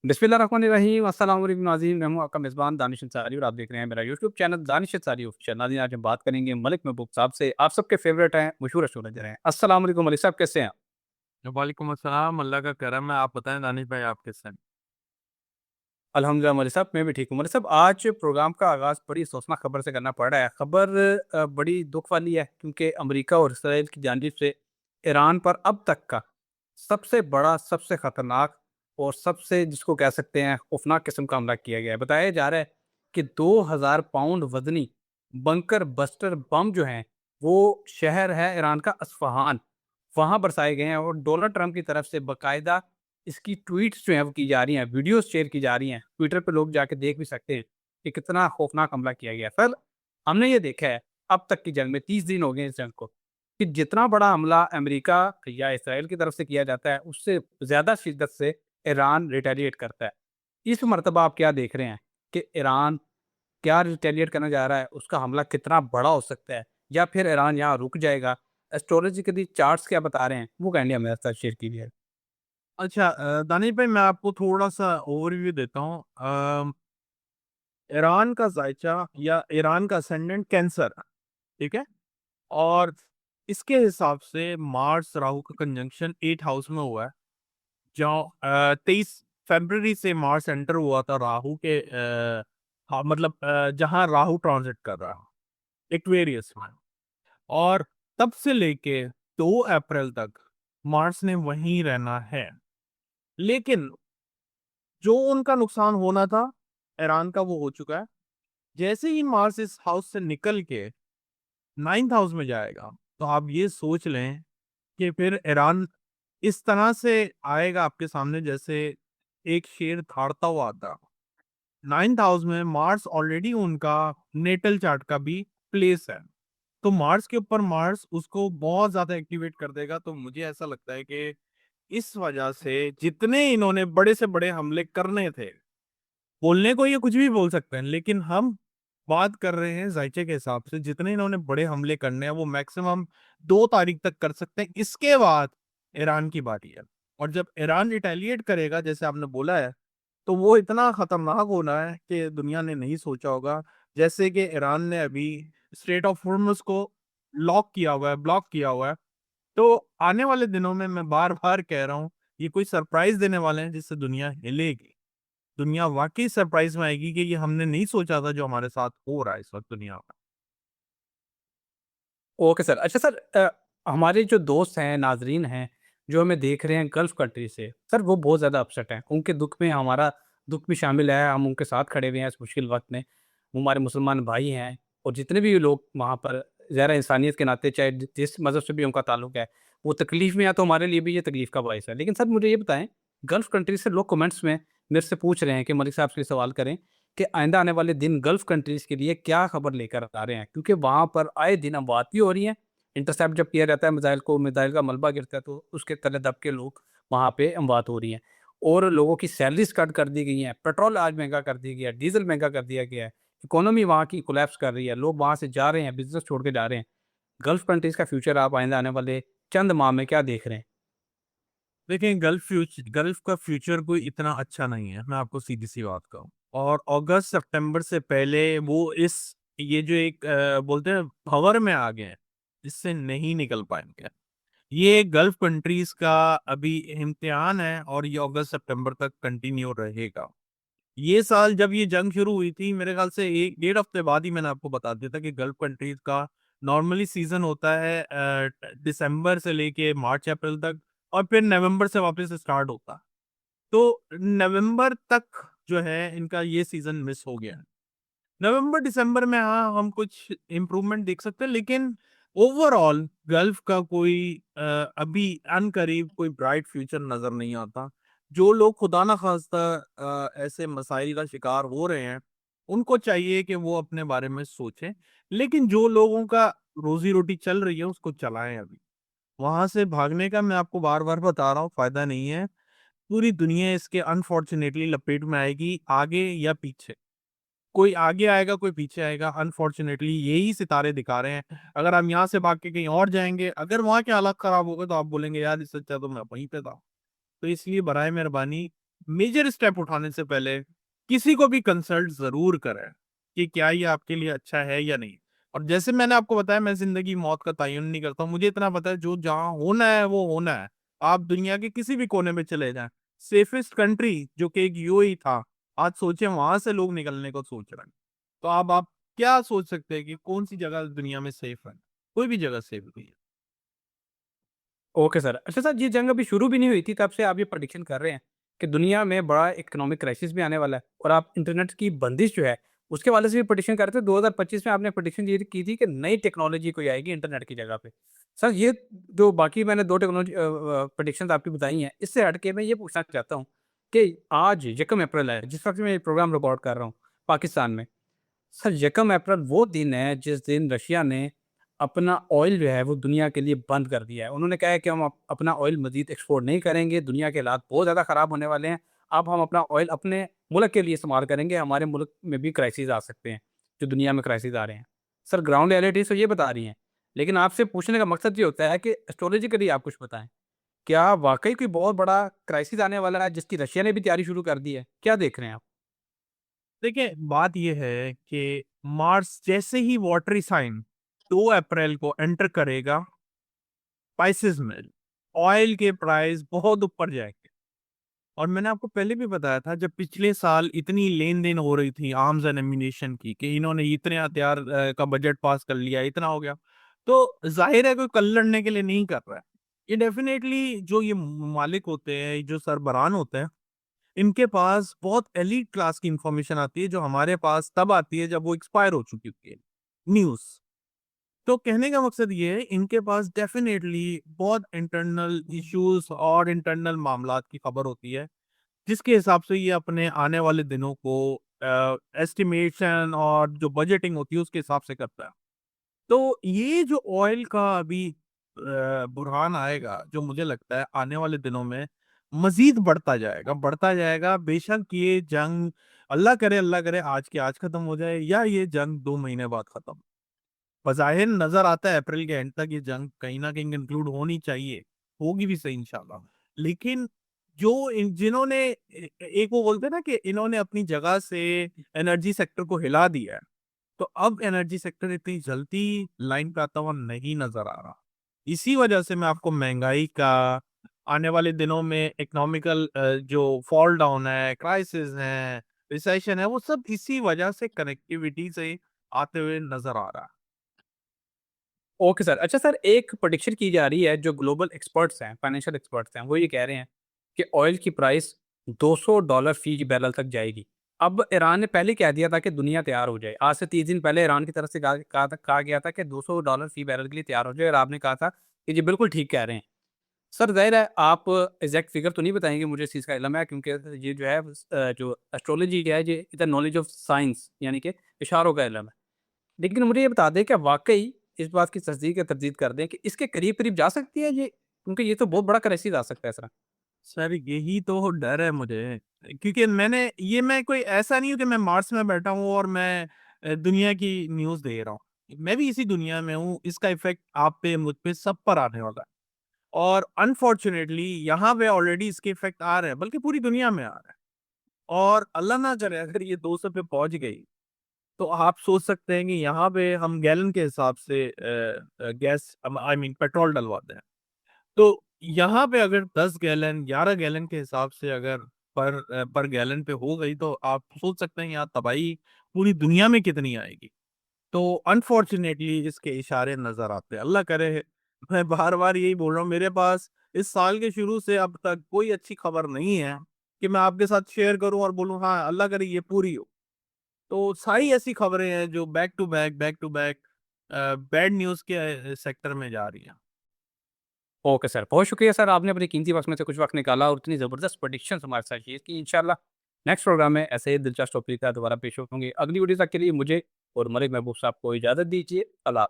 बिस्मिल्लाहिर्रहमानिर्रहीम, अस्सलाम वालेकुम नाज़रीन, मैं हूँ आपका मेज़बान दानिश अंसारी और आप देख रहे हैं मेरा YouTube channel Danish Ansari official. नाज़रीन, आज हम बात करेंगे मलिक महबूब साहब से, आप सबके फ़ेवरेट हैं, मशहूर एस्ट्रोलॉजर हैं। अस्सलाम वालेकुम मलिक साहब, कैसे हैं आप? वालेकुम अस्सलाम, अल्लाह का करम है। आप बताएँ दानिश भाई आप कैसे हैं? अल्हम्दुलिल्लाह मलिक साहब, मैं भी ठीक हूँ। मलिक साहब, आज प्रोग्राम का आगाज़ बड़ी अफ़सोसनाक खबर से करना पड़ रहा है। खबर बड़ी दुःख वाली है क्योंकि अमेरिका और इसराइल की जानिब से ईरान पर अब तक का सबसे बड़ा, सबसे ख़तरनाक और सबसे जिसको कह सकते हैं खौफ़नाक किस्म का हमला किया गया है। बताया जा रहा है कि 2000 पाउंड वज़नी बंकर बस्टर बम जो हैं, वो शहर है ईरान का अस्फ़हान, वहाँ बरसाए गए हैं और डोनाल्ड ट्रंप की तरफ से बाकायदा इसकी ट्वीट्स जो हैं वो की जा रही हैं, वीडियोज़ शेयर की जा रही हैं। ट्विटर पे लोग जाके देख भी सकते हैं कि कितना खौफ़नाक हमला किया गया है। सर, हमने ये देखा है अब तक की जंग में 30 दिन हो गए इस जंग को, कि जितना बड़ा हमला अमेरिका या इसराइल की तरफ से किया जाता है, उससे ज़्यादा शिद्दत से ईरान रिटेलिएट करता है। इस मर्तबा आप क्या देख रहे हैं कि ईरान क्या रिटेलिएट करने जा रहा है? उसका हमला कितना बड़ा हो सकता है? या फिर ईरान यहाँ रुक जाएगा? एस्ट्रोलॉजिकली चार्ट्स क्या बता रहे हैं? वो काइंडली हमारे साथ शेयर कीजिए। अच्छा दानिश भाई मैं आपको थोड़ा-सा ओवरव्यू देता हूँ। ईरान का ज़ायचा या ईरान का असेंडेंट कैंसर, ठीक है? और इसके हिसाब से मार्स राहु का कंजंक्शन 8th हाउस में हुआ है। जो 23 फरवरी से मार्स एंटर हुआ था राहु के हाँ, मतलब जहाँ राहु ट्रांज़िट कर रहा है, एक्वेरियस में। और तब से लेके 2 अप्रैल तक मार्स ने वहीं रहना है। लेकिन जो उनका नुकसान होना था, ईरान का वो हो चुका है। जैसे ही मार्स इस हाउस से निकल के 9th हाउस में जाएगा, तो आप ये सोच लें कि फिर ईरान इस तरह से आएगा आपके सामने जैसे एक शेर दहाड़ता हुआ आता। 9th हाउस में मार्स ऑलरेडी उनका नेटल चार्ट का भी प्लेस है। तो मार्स के ऊपर मार्स उसको बहुत ज़्यादा एक्टिवेट कर देगा, तो मुझे ऐसा लगता है कि इस वजह से जितने इन्होंने बड़े से बड़े हमले करने थे, बोलने को ये कुछ भी बोल सकते हैं, लेकिन हम बात कर रहे हैं ज़ायचे के हिसाब से जितने इन्होंने बड़े हमले करने हैं, वो मैक्सिमम 2 तारीख तक कर सकते हैं। इसके बाद ईरान की बारी है और जब ईरान रिटेलिएट करेगा जैसे आपने बोला है, तो वो इतना खतरनाक होना है कि दुनिया ने नहीं सोचा होगा। जैसे कि ईरान ने अभी स्ट्रेट ऑफ हॉर्मुज़ को लॉक किया हुआ है, ब्लॉक किया हुआ है। तो आने वाले दिनों में मैं बार-बार कह रहा हूँ, ये कोई सरप्राइज़ देने वाले हैं जिससे दुनिया हिलेगी। दुनिया वाक़ई सरप्राइज़ में आएगी कि ये हमने नहीं सोचा था जो हमारे साथ हो रहा है इस वक़्त दुनिया में। Okay sir. अच्छा सर, हमारे जो दोस्त हैं, नाज़रीन हैं, जो हमें देख रहे हैं गल्फ़ कंट्री से, सर वो बहुत ज़्यादा अपसेट हैं। उनके दुःख में हमारा दुःख भी शामिल है, हम उनके साथ खड़े हुए हैं इस मुश्किल वक़्त में। वो हमारे मुसलमान भाई हैं और जितने भी लोग वहाँ पर ज़रा इंसानियत के नाते चाहे जिस मज़हब से भी उनका ताल्लुक है, वो तकलीफ़ में हैं तो हमारे लिए भी ये तकलीफ़ का बाइस है। लेकिन सर मुझे ये बताएँ, गल्फ़ कंट्री से लोग कमेंट्स में मेरे से पूछ रहे हैं कि मलिक साहब से सवाल करें कि आइंदा आने वाले दिन गल्फ़ कंट्रीज़ के लिए क्या खबर लेकर आ रहे हैं? क्योंकि वहाँ पर आए दिन अमवात भी हो रही हैं, इंटरसेप्ट जब किया जाता है मिसाइल को, मिसाइल का मलबा गिरता है तो उसके तले दब के लोग वहाँ पे अमवात हो रही हैं और लोगों की सैलरीज़ कट कर दी गई हैं, पेट्रोल आज महँगा कर दिया गया है, डीज़ल महँगा कर दिया गया है, इकोनॉमी वहाँ की कोलैप्स कर रही है, लोग वहाँ से जा रहे हैं, बिज़नेस छोड़ के जा रहे हैं। गल्फ़ कंट्रीज़ का फ्यूचर आप आइंदा आने वाले चंद माह में क्या देख रहे हैं? देखिए गल्फ़ का फ्यूचर कोई इतना अच्छा नहीं है, मैं आपको सीधी-सी बात कहूँ। और अगस्त सितंबर से पहले वो इस ये जो एक बोलते हैं भँवर में आ गए हैं, इससे नहीं निकल पाएँगे। ये गल्फ़ कंट्रीज़ का अभी इम्तिहान है और ये अगस्त सितंबर तक कंटिन्यू रहेगा। ये साल जब ये जंग शुरू हुई थी, मेरे ख़्याल से 1 डेढ़ हफ़्ते बाद ही मैंने आपको बता दिया था कि गल्फ़ कंट्रीज़ का नॉर्मली सीज़न होता है दिसंबर से लेके मार्च अप्रैल तक और फिर नवंबर से वापस स्टार्ट होता है। तो नवंबर तक जो है इनका ये सीज़न मिस हो गया है। नवंबर दिसंबर में हाँ, हम कुछ इम्प्रूवमेंट देख सकते हैं लेकिन ओवरऑल गल्फ का कोई अभी अनकरीब कोई ब्राइट फ्यूचर नज़र नहीं आता। जो लोग खुदा ना ख़ास्ता ऐसे मसाइल का शिकार हो रहे हैं, उनको चाहिए कि वो अपने बारे में सोचें। लेकिन जो लोगों का रोज़ी-रोटी चल रही है उसको चलाएँ अभी। वहाँ से भागने का मैं आपको बार-बार बता रहा हूँ फ़ायदा नहीं है। पूरी दुनिया इसके अनफॉर्च्यूनेटली लपेट में आएगी, आगे या पीछे। कोई आगे आएगा, कोई पीछे आएगा, अनफॉर्च्यूनेटली यही सितारे दिखा रहे हैं। अगर हम यहाँ से भाग के कहीं और जाएँगे, अगर वहाँ के हालात खराब हो गए तो आप बोलेंगे यार इससे अच्छा तो मैं वहीं पे था। तो इसलिए बराए मेहरबानी मेजर स्टेप उठाने से पहले किसी को भी कंसल्ट ज़रूर करें कि क्या ये आपके लिए अच्छा है या नहीं। और जैसे मैंने आपको बताया, मैं ज़िंदगी मौत का तयन नहीं करता हूँ। मुझे इतना पता है जो जहाँ होना है वो होना है। आप दुनिया के किसी भी कोने में चले जाएँ, सेफेस्ट कंट्री जो कि एक यूएई था, आज सोचिए वहाँ से लोग निकलने को सोच रहे हैं। तो अब आप क्या सोच सकते हैं कि कौन-सी जगह दुनिया में सेफ है? कोई भी जगह सेफ नहीं है। Okay sir. अच्छा सर, ये जंग अभी शुरू भी नहीं हुई थी तब से आप ये प्रेडिक्शन कर रहे हैं कि दुनिया में बड़ा इकोनॉमिक क्राइसिस भी आने वाला है और आप इंटरनेट की बंदिश जो है उसके वाले से भी प्रेडिक्शन कर रहे थे। 2025 में आपने प्रेडिक्शन ये की थी कि नई टेक्नोलॉजी कोई आएगी इंटरनेट की जगह पे। सर ये जो बाकी मैंने 2 टेक्नोलॉजी प्रेडिक्शंस आपकी बताई हैं, इससे हट के मैं ये पूछना चाहता हूँ कि आज यकम अप्रैल है, जिस वक़्त मैं ये प्रोग्राम रिकॉर्ड कर रहा हूँ पाकिस्तान में। सर यकम अप्रैल वो दिन है जिस दिन रशिया ने अपना ऑयल जो है वो दुनिया के लिए बंद कर दिया है। उन्होंने कहा है कि हम अपना ऑयल मज़ीद एक्सपोर्ट नहीं करेंगे, दुनिया के हालात बहुत ज़्यादा ख़राब होने वाले हैं। अब हम अपना ऑयल अपने मुल्क के लिए इस्तेमाल करेंगे, हमारे मुल्क में भी क्राइसिस आ सकते हैं, जो दुनिया में क्राइसिस आ रहे हैं। सर ग्राउंड रियलिटीज़ तो ये बता रही हैं, लेकिन आपसे पूछने का मकसद ये होता है कि एस्ट्रोलॉजिकली आप कुछ बताएँ। क्या वाक़ई कोई बहुत बड़ा क्राइसिस आने वाला है जिसकी रशिया ने भी तैयारी शुरू कर दी है? क्या देख रहे हैं आप? देखिए, बात ये है कि मार्स जैसे ही वाटरी साइन 2 अप्रैल को एंटर करेगा स्पाइसेस में, ऑयल के प्राइस बहुत ऊपर जाएँगे। और मैंने आपको पहले भी बताया था, जब पिछले साल इतनी लेन-देन हो रही थी आर्म्स एंड एम्यूनेशन की कि इन्होंने इतने हथियार का बजट पास कर लिया, इतना हो गया। तो ज़ाहिर है कोई कल लड़ने के लिए नहीं कर रहा है। ये डेफ़िनेटली जो ये मालिक होते हैं, जो सरबराह होते हैं, इनके पास बहुत एलीट क्लास की इन्फॉर्मेशन आती है, जो हमारे पास तब आती है जब वो एक्सपायर हो चुकी होती है, न्यूज़। तो कहने का मकसद ये है, इनके पास डेफ़िनेटली बहुत इंटरनल इश्यूज़ और इंटरनल मामलात की खबर होती है, जिसके हिसाब से ये अपने आने वाले दिनों को एस्टिमेशन और जो बजटिंग होती है उसके हिसाब से करता है। तो ये जो ऑयल का अभी बुरहान आएगा, जो मुझे लगता है आने वाले दिनों में मज़ीद बढ़ता जाएगा। बेशक ये जंग अल्लाह करे आज के आज खत्म हो जाए या ये जंग 2 महीने बाद खत्म। बज़ाहिर नज़र आता है अप्रैल के एंड तक ये जंग कहीं न कहीं कंक्लूड होनी चाहिए, होगी भी सही इंशाल्लाह। लेकिन जो इन जिन्होंने एक वो बोलते हैं ना कि इन्होंने अपनी जगह से एनर्जी सेक्टर को हिला दिया है, तो अब एनर्जी सेक्टर इतनी जल्दी लाइन पे आता हुआ नहीं नज़र आ रहा। इसी वजह से मैं आपको महँगाई का, आने वाले दिनों में इकोनॉमिकल जो फॉल डाउन है, क्राइसिस है, रिसेशन है, वो सब इसी वजह से कनेक्टिविटी से आते हुए नज़र आ रहा है। Okay sir. अच्छा सर, एक प्रेडिक्शन की जा रही है जो ग्लोबल एक्सपर्ट्स हैं, फाइनेंशियल एक्सपर्ट्स हैं, वो ये कह रहे हैं कि ऑयल की प्राइस $200 फी बैरल तक जाएगी। अब ईरान ने पहले कह दिया था कि दुनिया तैयार हो जाए। आज से 30 दिन पहले ईरान की तरफ से कहा गया था कि $200 फी बैरल के लिए तैयार हो जाए और आपने कहा था कि जी बिल्कुल ठीक कह रहे हैं। सर ज़ाहिर है आप एग्ज़ैक्ट फ़िगर तो नहीं बताएँगे, मुझे इस चीज़ का इल्म है क्योंकि ये जो है जो एस्ट्रोलॉजी है ये is a knowledge of science, यानी कि इशारों का इल्म है। लेकिन मुझे ये बता दें क्या वाक़ई इस बात की तस्दीक या तरदीद कर दें कि इसके करीब-करीब जा सकती है ये? क्योंकि ये तो बहुत बड़ा क्राइसिस आ सकता है सर। सर यही तो डर है मुझे, क्योंकि मैं कोई ऐसा नहीं हूँ कि मैं मार्स में बैठा हूँ और मैं दुनिया की न्यूज़ दे रहा हूँ। मैं भी इसी दुनिया में हूँ, इसका इफ़ेक्ट आप पे, मुझ पे, सब पर आने वाला है। और अनफॉर्च्युनेटली यहाँ पे ऑलरेडी इसके इफ़ेक्ट आ रहे हैं, बल्कि पूरी दुनिया में आ रहा है। और अल्लाह ना करे अगर ये 200 पे पहुँच गई, तो आप सोच सकते हैं कि यहाँ पे हम गैलन के हिसाब से गैस आई मीन पेट्रोल डलवाते हैं। तो यहाँ पे अगर 10 गैलन, 11 गैलन के हिसाब से अगर पर गैलन पे हो गई, तो आप सोच सकते हैं यहाँ तबाही पूरी दुनिया में कितनी आएगी। तो अनफॉर्च्युनेटली इसके इशारे नज़र आते हैं। अल्लाह करे, मैं बार-बार यही बोल रहा हूँ, मेरे पास इस साल के शुरू से अब तक कोई अच्छी खबर नहीं है कि मैं आपके साथ शेयर करूँ और बोलूँ हाँ, अल्लाह करे ये पूरी हो। तो सारी ऐसी खबरें हैं जो back to back bad news के सेक्टर में जा रही हैं। ओके सर, बहुत शुक्रिया सर, आपने अपने कीमती वक़्त में से कुछ वक़्त निकाला और इतनी ज़बरदस्त प्रेडिक्शंस हमारे साथ शेयर की। इंशाअल्लाह नेक्स्ट प्रोग्राम में ऐसे ही दिलचस्प टॉपिक के साथ दोबारा पेश होंगे। अगली वीडियो तक के लिए मुझे और मलिक महबूब साहब को इजाज़त दीजिए। अल्लाह